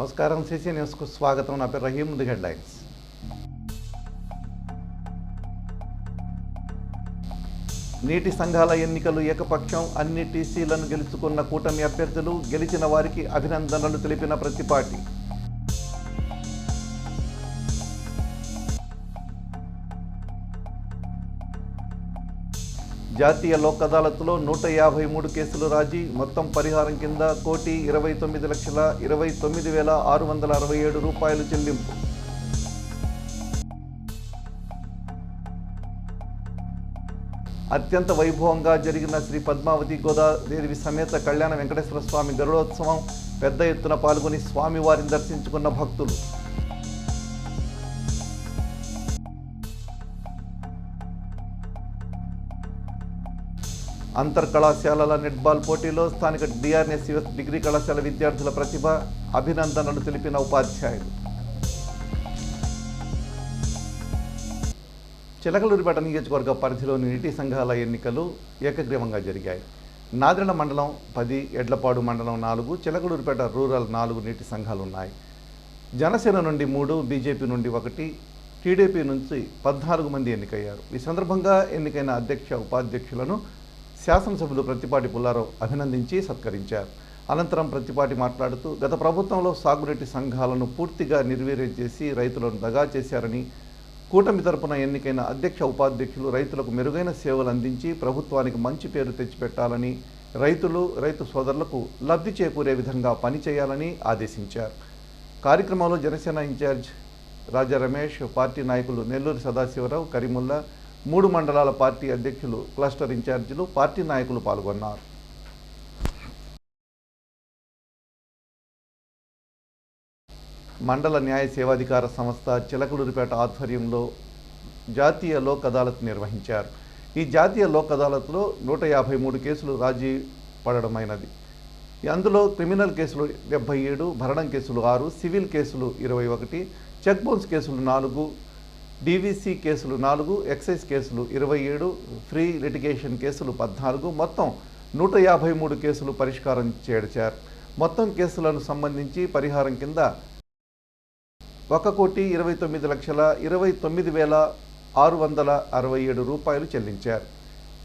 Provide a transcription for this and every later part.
నమస్కారం, సిసి న్యూస్కు స్వాగతం. నా పేరు రహీం. ముందు హెడ్లైన్స్. నీటి సంఘాల ఎన్నికలు ఏకపక్షం. అన్ని టీసీలను గెలుచుకున్న కూటమి అభ్యర్థులు, గెలిచిన వారికి అభినందనలు తెలిపిన ప్రతి పార్టీ. జాతీయ లోక్ అదాలత్లో 153 కేసులు రాజీ. మొత్తం పరిహారం కింద 1,29,29,667 రూపాయలు చెల్లింపు. అత్యంత వైభవంగా జరిగిన శ్రీ పద్మావతి గోదాదేవి సమేత కళ్యాణ వెంకటేశ్వర స్వామి గరుడోత్సవం. పెద్ద ఎత్తున పాల్గొని స్వామివారిని దర్శించుకున్న భక్తులు. అంతర్ కళాశాలల నెట్బాల్ పోటీలో స్థానిక డిఆర్ఎస్యుఎస్ డిగ్రీ కళాశాల విద్యార్థుల ప్రతిభ, అభినందనలు తెలిపిన ఉపాధ్యాయులు. చిలకలూరిపేట నియోజకవర్గ పరిధిలోని నీటి సంఘాల ఎన్నికలు ఏకగ్రీవంగా జరిగాయి. నాదెండ్ల మండలం 10, ఎడ్లపాడు మండలం 4, చిలకలూరిపేట రూరల్ 4 నీటి సంఘాలు ఉన్నాయి. జనసేన నుండి 3, బీజేపీ నుండి 1, టీడీపీ నుంచి 14 మంది ఎన్నికయ్యారు. ఈ సందర్భంగా ఎన్నికైన అధ్యక్ష, ఉపాధ్యక్షులను శాసనసభ్యులు ప్రత్తిపాటి పుల్లారావు అభినందించి సత్కరించారు. అనంతరం ప్రత్తిపాటి మాట్లాడుతూ, గత ప్రభుత్వంలో సాగునీటి సంఘాలను పూర్తిగా నిర్వీర్యం చేసి రైతులను దగా చేశారని, కూటమి తరపున ఎన్నికైన అధ్యక్ష, ఉపాధ్యక్షులు రైతులకు మెరుగైన సేవలు అందించి ప్రభుత్వానికి మంచి పేరు తెచ్చిపెట్టాలని, రైతులు, రైతు సోదరులకు లబ్ధి చేకూరే విధంగా పనిచేయాలని ఆదేశించారు. కార్యక్రమంలో జనసేన ఇన్ఛార్జ్ రాజా రమేష్, పార్టీ నాయకులు నెల్లూరు సదాశివరావు, కరీముల్లా, 3 మండలాల పార్టీ అధ్యక్షులు, క్లస్టర్ ఇన్ఛార్జీలు, పార్టీ నాయకులు పాల్గొన్నారు. మండల న్యాయ సేవాధికార సంస్థ చిలకలూరిపేట ఆధ్వర్యంలో జాతీయ లోక్ అదాలత్ నిర్వహించారు. ఈ జాతీయ లోక్ అదాలత్లో 153 కేసులు రాజీ పడడమైనది. అందులో క్రిమినల్ కేసులు 77, భరణం కేసులు 6, సివిల్ కేసులు 21, చెక్ బౌన్స్ కేసులు 4, డీవీసీ కేసులు 4, ఎక్సైజ్ కేసులు 27, ఫ్రీ లిటిగేషన్ కేసులు 14, మొత్తం 153 కేసులు పరిష్కారం చేశారు. మొత్తం కేసులను సంబంధించి పరిహారం కింద 1,29,29,667 రూపాయలు చెల్లించారు.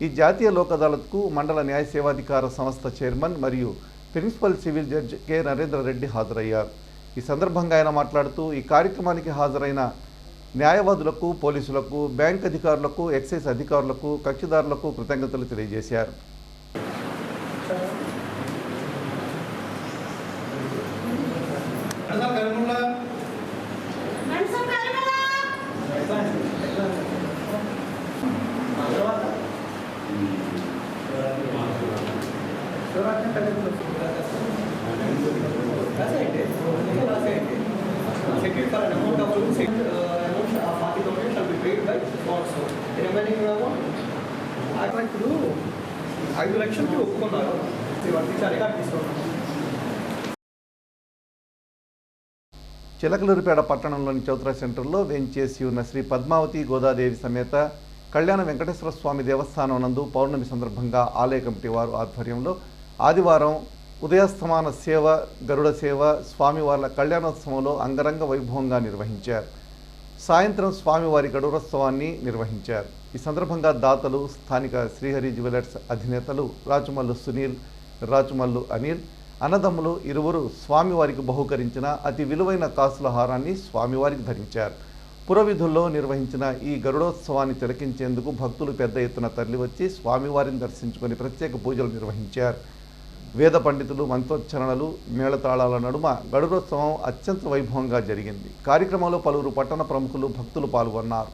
ఈ జాతీయ లోక్ అదాలత్కు మండల న్యాయ సేవాధికార సంస్థ చైర్మన్ మరియు principal civil judge K Narendra Reddy హాజరయ్యారు. ఈ సందర్భంగా ఆయన మాట్లాడుతూ, ఈ కార్యక్రమానికి హాజరైన న్యాయవాదులకు, పోలీసులకు, బ్యాంక్ అధికారులకు, ఎక్సైజ్ అధికారులకు, కక్షిదారులకు కృతజ్ఞతలు తెలియజేశారు. ఇప్పుడు 5 లక్షలకి ఒప్పుకున్నారు. చిలకలూరిపేట పట్టణంలోని చౌత్రా సెంటర్లో వేంచేసి ఉన్న శ్రీ పద్మావతి గోదాదేవి సమేత కళ్యాణ వెంకటేశ్వర స్వామి దేవస్థానం నందు పౌర్ణమి సందర్భంగా ఆలయ కమిటీ వారు ఆధ్వర్యంలో ఆదివారం ఉదయాస్తమాన సేవ, గరుడ సేవ, స్వామివార్ల కళ్యాణోత్సవంలో అంగరంగ వైభవంగా నిర్వహించారు. సాయంత్రం స్వామివారి గరుడోత్సవాన్ని నిర్వహించారు. ఈ సందర్భంగా దాతలు, స్థానిక శ్రీహరి జ్యువెలర్స్ అధినేతలు రాచుమల్లు సునీల్, రాచుమల్లు అనిల్ అన్నదమ్ములు ఇరువురు స్వామివారికి బహుకరించిన అతి విలువైన కాసుల హారాన్ని స్వామివారికి ధరించారు. పురవిధుల్లో నిర్వహించిన ఈ గరుడోత్సవాన్ని తిలకించేందుకు భక్తులు పెద్ద ఎత్తున తరలివచ్చి స్వామివారిని దర్శించుకొని ప్రత్యేక పూజలు నిర్వహించారు. వేద పండితులు, మంత్రోచ్చరణలు, మేళతాళాల నడుమ గరుడోత్సవం అత్యంత వైభవంగా జరిగింది. కార్యక్రమంలో పలువురు పట్టణ ప్రముఖులు, భక్తులు పాల్గొన్నారు.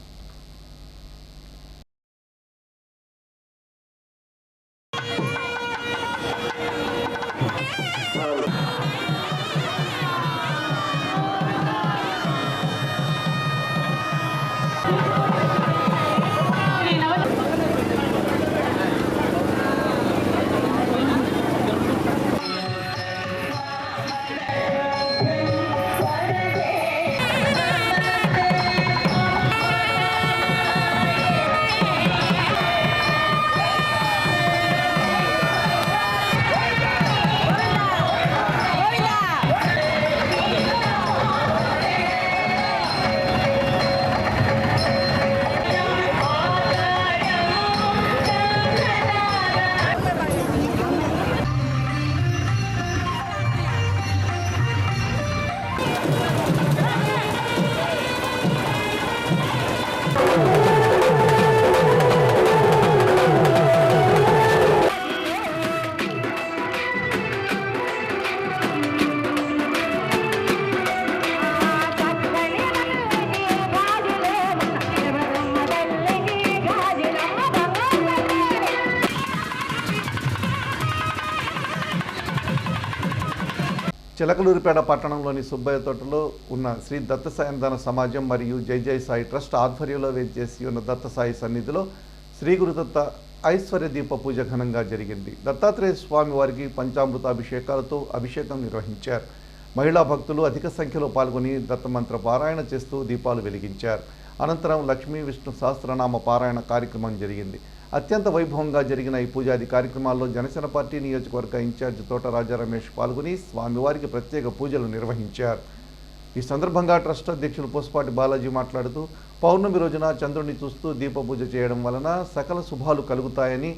చిలకలూరిపేట పట్టణంలోని సుబ్బయ్య తోటలో ఉన్న శ్రీ దత్తసాయందాన సమాజం మరియు జై జై సాయి ట్రస్ట్ ఆధ్వర్యంలో వేంచేసి ఉన్న దత్తసాయి సన్నిధిలో శ్రీ గురుదత్త ఐశ్వర్య దీప పూజ ఘనంగా జరిగింది. దత్తాత్రేయ స్వామి వారికి పంచామృత అభిషేకాలతో అభిషేకం నిర్వహించారు. మహిళా భక్తులు అధిక సంఖ్యలో పాల్గొని దత్తమంత్ర పారాయణ చేస్తూ దీపాలు వెలిగించారు. అనంతరం లక్ష్మీ విష్ణు సహస్రనామ పారాయణ కార్యక్రమం జరిగింది. అత్యంత వైభవంగా జరిగిన ఈ పూజాది కార్యక్రమాల్లో జనసేన పార్టీ నియోజకవర్గ ఇన్ఛార్జ్ తోట రాజా రమేష్ పాల్గొని స్వామివారికి ప్రత్యేక పూజలు నిర్వహించారు. ఈ సందర్భంగా ట్రస్ట్ అధ్యక్షులు పోస్పాటి బాలాజీ మాట్లాడుతూ పౌర్ణమి రోజున చంద్రుడిని చూస్తూ దీపపూజ చేయడం వలన సకల శుభాలు కలుగుతాయని,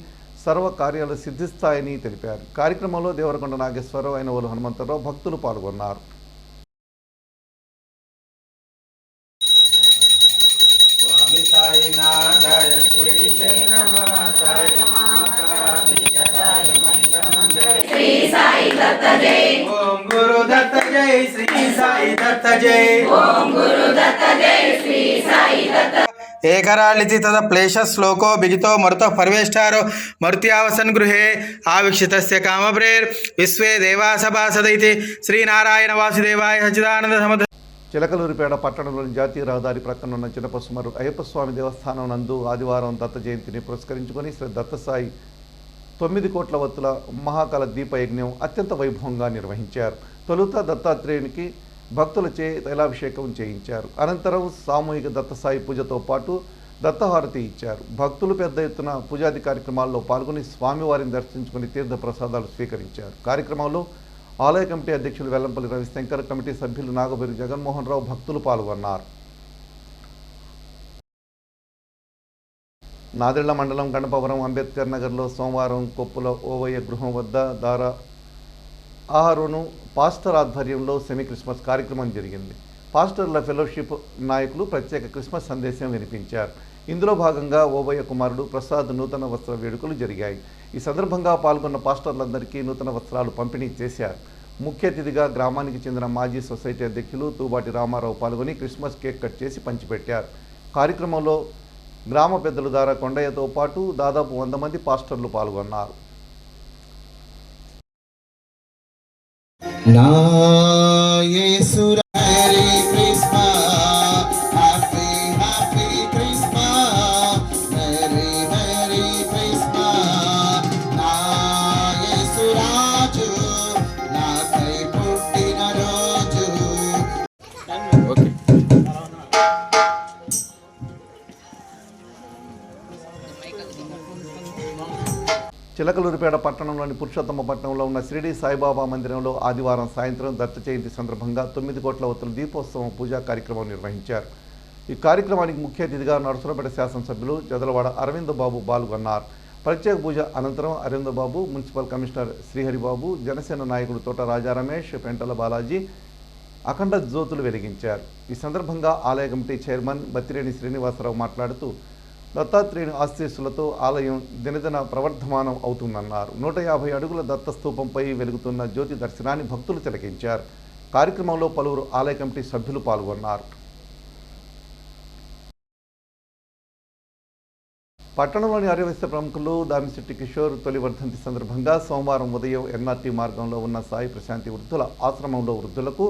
సర్వ కార్యాలు సిద్ధిస్తాయని తెలిపారు. కార్యక్రమంలో దేవరకొండ నాగేశ్వరరావు, అయినవోలు హనుమంతరావు భక్తులు పాల్గొన్నారు. श्री साई दत्त जय। ओम गुरु दत्त जय। श्री साई दत्त जय। ओम गुरु दत्त जय। श्री साई दत्त। एकरालिति तद प्लेश श्लोको बिजितो मरुतः परवेष्टारो मर्त्यावसन् गृहे आवीक्षितस्य कामप्रेर विश्वे देवासभासदैति श्रीनारायण वासुदेवाय सच्चिदानंद समद. చిలకలూరిపేట పట్టణంలోని జాతీయ రహదారి ప్రక్కన ఉన్న చిన్నపసుమరు అయ్యప్ప స్వామి దేవస్థానం నందు ఆదివారం దత్త జయంతిని పురస్కరించుకొని శ్రీ దత్తసాయి 9 కోట్ల వత్తుల మహాకాల దీపయజ్ఞం అత్యంత వైభవంగా నిర్వహించారు. తొలుత దత్తాత్రేయునికి భక్తులచే తైలాభిషేకం చేయించారు. అనంతరం సామూహిక దత్తసాయి పూజతో పాటు దత్తహారతి ఇచ్చారు. భక్తులు పెద్ద ఎత్తున పూజాది కార్యక్రమాల్లో పాల్గొని స్వామివారిని దర్శించుకుని తీర్థ ప్రసాదాలు స్వీకరించారు. కార్యక్రమంలో ఆలయ కమిటీ అధ్యక్షులు వెల్లంపల్లి రవిశంకర్, కమిటీ సభ్యులు నాగబేరు జగన్మోహన్ రావు భక్తులు పాల్గొన్నారు. నాదెళ్ల మండలం గణపవరం అంబేద్కర్ నగర్లో సోమవారం కొప్పుల ఓవయ్య గృహం వద్ద దారా ఆహారును పాస్టర్ ఆధ్వర్యంలో సెమీ క్రిస్మస్ కార్యక్రమం జరిగింది. పాస్టర్ల ఫెలోషిప్ నాయకులు ప్రత్యేక క్రిస్మస్ సందేశం వినిపించారు. ఇందులో భాగంగా ఓవయ్య కుమారుడు ప్రసాద్ నూతన వస్త్ర వేడుకలు జరిగాయి. ఈ సందర్భంగా పాల్గొన్న పాస్టర్లందరికీ నూతన వస్త్రాలు పంపిణీ చేశారు. ముఖ్య అతిథిగా గ్రామానికి చెందిన మాజీ సొసైటీ అధ్యక్షులు తూబాటి రామారావు పాల్గొని క్రిస్మస్ కేక్ కట్ చేసి పంచిపెట్టారు. కార్యక్రమంలో గ్రామ పెద్దలు దారా కొండయ్యతో పాటు దాదాపు 100 మంది పాస్టర్లు పాల్గొన్నారు. చిలకలూరిపేట పట్టణంలోని పురుషోత్తమపట్నంలో ఉన్న షిరిడి సాయిబాబా మందిరంలో ఆదివారం సాయంత్రం దత్త జయంతి సందర్భంగా 9 కోట్ల వత్తుల దీపోత్సవం పూజా కార్యక్రమం నిర్వహించారు. ఈ కార్యక్రమానికి ముఖ్య అతిథిగా నరసరావుపేట శాసనసభ్యులు జదలవాడ అరవింద్ బాబు పాల్గొన్నారు. ప్రత్యేక పూజ అనంతరం అరవింద్ బాబు, మున్సిపల్ కమిషనర్ శ్రీహరిబాబు, జనసేన నాయకుడు తోట రాజా రమేష్, పెంటల బాలాజీ అఖండ జ్యోతులు వెలిగించారు. ఈ సందర్భంగా ఆలయ కమిటీ చైర్మన్ బత్తిరేని శ్రీనివాసరావు మాట్లాడుతూ దత్తాత్రేయుని ఆశీస్సులతో ఆలయం దినదిన ప్రవర్ధమానం అవుతుందన్నారు. 150 అడుగుల దత్త స్తూపంపై వెలుగుతున్న జ్యోతి దర్శనాన్ని భక్తులు తిలకించారు. కార్యక్రమంలో పలువురు ఆలయ కమిటీ సభ్యులు పాల్గొన్నారు. పట్టణంలోని ఆర్యవైశ్య ప్రముఖులు దామిశెట్టి కిషోర్ తొలి వర్ధంతి సందర్భంగా సోమవారం ఉదయం ఎన్ఆర్టీ మార్గంలో ఉన్న సాయి ప్రశాంతి వృద్ధుల ఆశ్రమంలో వృద్ధులకు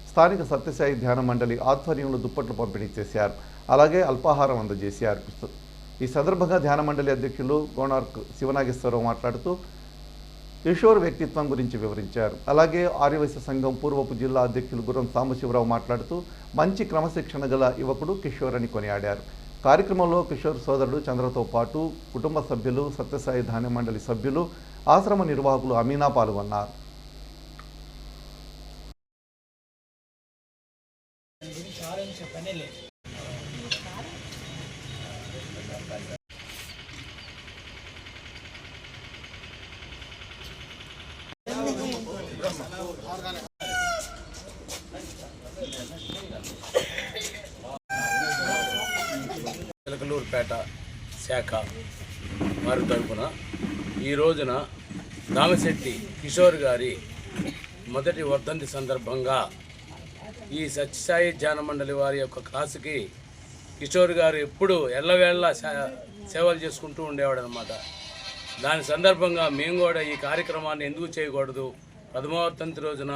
స్థానిక సత్యసాయి ధ్యాన మండలి ఆధ్వర్యంలో దుప్పట్లు పంపిణీ చేశారు. అలాగే అల్పాహారం అందజేశారు. ఈ సందర్భంగా ధ్యాన మండలి అధ్యక్షులు కోనార్క్ శివనాగేశ్వరరావు మాట్లాడుతూ కిషోర్ వ్యక్తిత్వం గురించి వివరించారు. అలాగే ఆర్యవైశ్య సంఘం పూర్వపు జిల్లా అధ్యక్షులు గుర్రం సాంబశివరావు మాట్లాడుతూ మంచి క్రమశిక్షణ గల యువకుడు కిషోర్ అని కొనియాడారు. కార్యక్రమంలో కిషోర్ సోదరుడు చంద్రతో పాటు కుటుంబ సభ్యులు, సత్యసాయి ధ్యాన మండలి సభ్యులు, ఆశ్రమ నిర్వాహకులు అమీనా పాల్గొన్నారు. చిలకలూరుపేట శాఖ వారి తరఫున ఈ రోజున దామిశెట్టి కిషోర్ గారి మొదటి వర్ధంతి సందర్భంగా ఈ సత్యసాయి ధ్యాన మండలి వారి యొక్క క్లాసుకి కిషోర్ గారు ఎప్పుడు ఎల్లవేళ సేవలు చేసుకుంటూ ఉండేవాడు అనమాట. దాని సందర్భంగా మేము కూడా ఈ కార్యక్రమాన్ని ఎందుకు చేయకూడదు, 10వ వర్ధంతి రోజున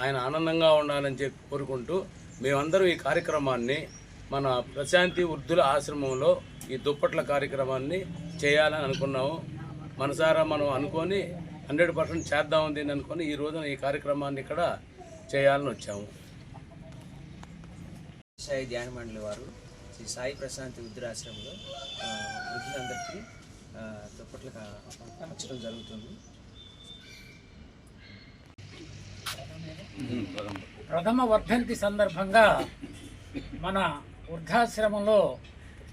ఆయన ఆనందంగా ఉండాలని చెప్పి కోరుకుంటూ మేమందరం ఈ కార్యక్రమాన్ని మన ప్రశాంతి వృద్ధుల ఆశ్రమంలో ఈ దుప్పట్ల కార్యక్రమాన్ని చేయాలని అనుకున్నాము. మనసారా మనం అనుకొని 100% చేద్దాం దీన్ని అనుకొని ఈ రోజున ఈ కార్యక్రమాన్ని ఇక్కడ చేయాలని వచ్చాము. సాయి ధ్యాన మండలి వారు శ్రీ సాయి ప్రశాంతి వృద్ధాశ్రమంలో వృద్ధులందరికీ దుప్పట్లు పంచడం జరుగుతుంది. ప్రథమ వర్ధంతి సందర్భంగా మన వృద్ధాశ్రమంలో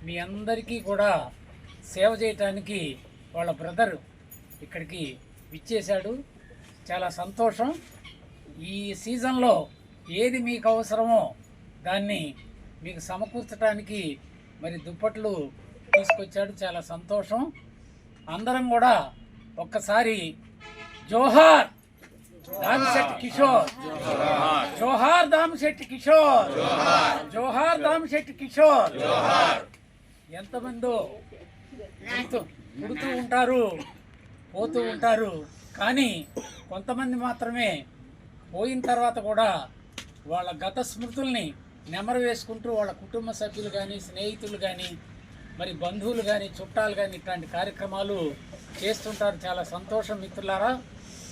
మీ అందరికీ కూడా సేవ చేయటానికి వాళ్ళ బ్రదర్ ఇక్కడికి విచ్చేశాడు. చాలా సంతోషం. ఈ సీజన్లో ఏది మీకు అవసరమో దాన్ని మీకు సమకూర్చడానికి మరి దుప్పట్లు తీసుకొచ్చాడు. చాలా సంతోషం. అందరం కూడా ఒక్కసారి జోహార్ దామిశెట్టి కిషోర్, జోహార్ దామిశెట్టి కిషోర్, జోహార్ దామిశెట్టి కిషోర్. ఎంతమందో పుడుతూ ఉంటారు, పోతూ ఉంటారు, కానీ కొంతమంది మాత్రమే పోయిన తర్వాత కూడా వాళ్ళ గత స్మృతుల్ని నెమరు వేసుకుంటూ వాళ్ళ కుటుంబ సభ్యులు కానీ, స్నేహితులు కానీ, మరి బంధువులు కానీ, చుట్టాలు కానీ ఇట్లాంటి కార్యక్రమాలు చేస్తుంటారు. చాలా సంతోషం మిత్రులారా,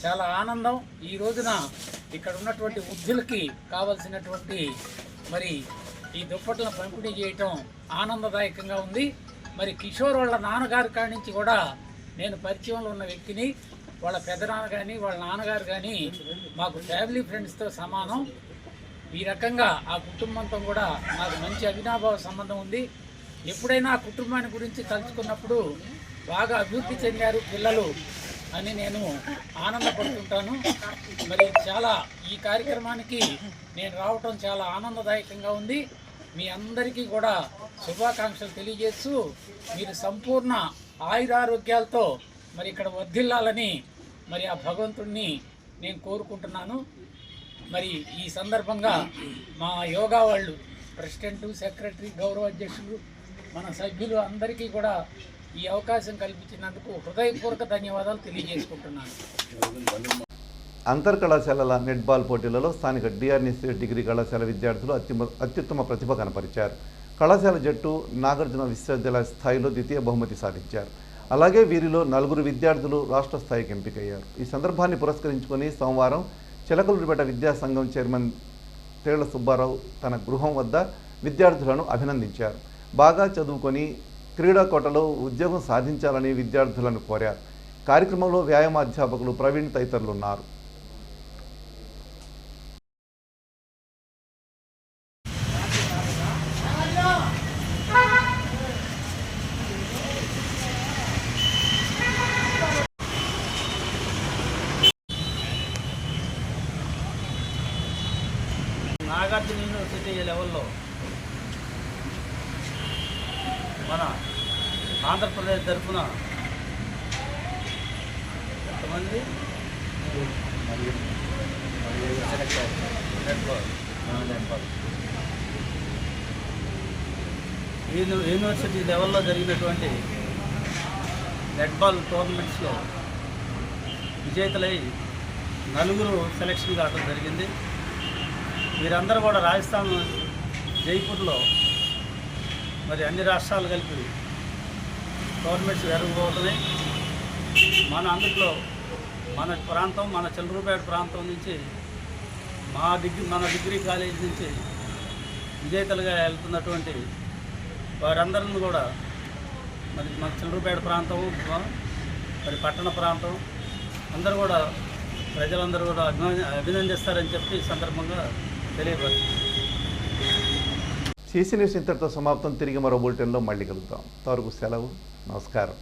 చాలా ఆనందం. ఈ రోజున ఇక్కడ ఉన్నటువంటి వృద్ధులకి కావలసినటువంటి మరి ఈ దుప్పట్లను పంపిణీ చేయటం ఆనందదాయకంగా ఉంది. మరి కిషోర్ వాళ్ళ నాన్నగారి కాడి నుంచి కూడా నేను పరిచయంలో ఉన్న వ్యక్తిని. వాళ్ళ పెదనాన్న కానీ వాళ్ళ నాన్నగారు కానీ మాకు ఫ్యామిలీ ఫ్రెండ్స్తో సమానం. ఈ రకంగా ఆ కుటుంబంతో కూడా నాకు మంచి అవినాభావ సంబంధం ఉంది. ఎప్పుడైనా ఆ కుటుంబాన్ని గురించి తలుచుకున్నప్పుడు బాగా అభివృద్ధి చెందారు పిల్లలు అని నేను ఆనందపడుతుంటాను. మరి చాలా ఈ కార్యక్రమానికి నేను రావటం చాలా ఆనందదాయకంగా ఉంది. మీ అందరికీ కూడా శుభాకాంక్షలు తెలియజేస్తూ మీరు సంపూర్ణ ఆయురారోగ్యాలతో మరి ఇక్కడ వర్ధిల్లాలని మరి ఆ భగవంతుడిని నేను కోరుకుంటున్నాను. మరి ఈ సందర్భంగా మా యోగా వాళ్ళు ప్రెసిడెంటు, సెక్రటరీ, గౌరవ అధ్యక్షులు, మన సభ్యులు అందరికీ కూడా ఈ అవకాశం కల్పించినందుకు హృదయపూర్వక ధన్యవాదాలు తెలియజేసుకుంటున్నాను. అంతర్ కళాశాలల నెట్బాల్ పోటీలలో స్థానిక డిఆర్ఎస్ డిగ్రీ కళాశాల విద్యార్థులు అత్యుత్తమ ప్రతిభ కనపరిచారు. కళాశాల జట్టు నాగార్జున విశ్వవిద్యాలయ స్థాయిలో ద్వితీయ బహుమతి సాధించారు. అలాగే వీరిలో 4 విద్యార్థులు రాష్ట్ర స్థాయికి ఎంపికయ్యారు. ఈ సందర్భాన్ని పురస్కరించుకొని సోమవారం చిలకలూరిపేట విద్యాసంఘం చైర్మన్ తేళ్ల సుబ్బారావు తన గృహం వద్ద విద్యార్థులను అభినందించారు. బాగా చదువుకొని క్రీడా కోటలో ఉద్యోగం సాధించాలని విద్యార్థులను కోరారు. కార్యక్రమంలో వ్యాయామ అధ్యాపకులు ప్రవీణ్ తదితరులు ఉన్నారు. నాగార్జున యూనివర్సిటీ లెవెల్లో మన ఆంధ్రప్రదేశ్ తరఫున ఎంతమంది యూనివర్సిటీ లెవెల్లో జరిగినటువంటి నెట్బాల్ టోర్నమెంట్స్లో విజేతలై 4 సెలెక్షన్ కావడం జరిగింది. వీరందరూ కూడా రాజస్థాన్ జైపూర్లో మరి అన్ని రాష్ట్రాలు కలిపి టోర్నమెంట్స్ జరగబోతున్నాయి. మన అందులో మన ప్రాంతం, మన చిలకలూరిపేట ప్రాంతం నుంచి మన డిగ్రీ కాలేజ్ నుంచి విజేతలుగా వెళ్తున్నటువంటి వారందరిని కూడా మరి మన చిలకలూరిపేట ప్రాంతం, మరి పట్టణ ప్రాంతం అందరూ కూడా ప్రజలందరూ కూడా అభినందిస్తారని చెప్పి ఈ సందర్భంగా తెలియపరుస్తుంది. సీసీ న్యూస్ ఇంతటితో సమాప్తం. తిరిగి మరో బులెటిన్లో మళ్ళీ కలుద్దాం. అంతవరకు సెలవు. నమస్కారం.